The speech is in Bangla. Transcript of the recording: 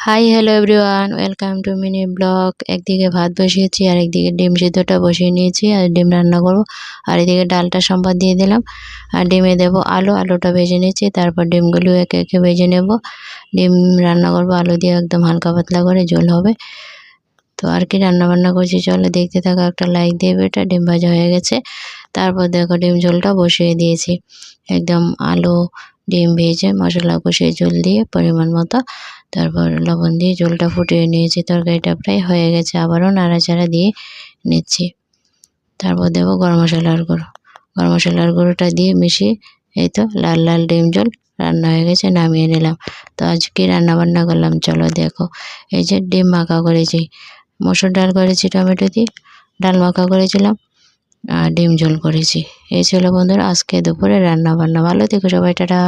Hi hello everyone, welcome to mini blog. একদিকে ভাত বসিয়েছি আর একদিকে ডিম সিদ্ধটা বসিয়ে নিয়েছি আর ডিম রান্না করব। আর এদিকে ডালটা সম্বাদ দিয়ে দিলাম আর ডিমে দেবো আলুটা ভেজে নিয়েছি। তারপর ডিমগুলো একে একে ভেজে নেব। ডিম রান্না করব আলু দিয়ে, একদম হালকা পাতলা করে, ঝোল হবে। তো আর কি রান্না বান্না করছি চলো দেখতে থাকো। একটা লাইক দিয়ে বেটা, ডিম ভাজা হয়ে গেছে। তারপর দেখো ডিম ঝোলটা বসিয়ে দিয়েছি। একদম আলু ডিম ভেজে মশলা কষিয়ে ঝোল দিয়ে পরিমাণ মতো, তারপর লবণ দিয়ে ঝোলটা ফুটিয়ে নিয়েছি। তরকারিটা প্রায় হয়ে গেছে, আবারও নাড়াচাড়া দিয়ে নিচ্ছি। তারপর দেবো গরম মশলার গুঁড়োটা দিয়ে মিশিয়ে এই তো লাল লাল ডিম ঝোল রান্না হয়ে গেছে, নামিয়ে নিলাম। তো আজকে রান্না বান্না করলাম চলো দেখো। এই যে ডিম মাখা করেছি, মসুর ডাল করেছি টমেটো দিয়ে, ডাল মাখা করেছিলাম আর ডিম ঝোল করেছি। এই ছিল বন্ধুরা আজকে দুপুরে রান্না বান্না। ভালো থেকো সবাই, টাটা।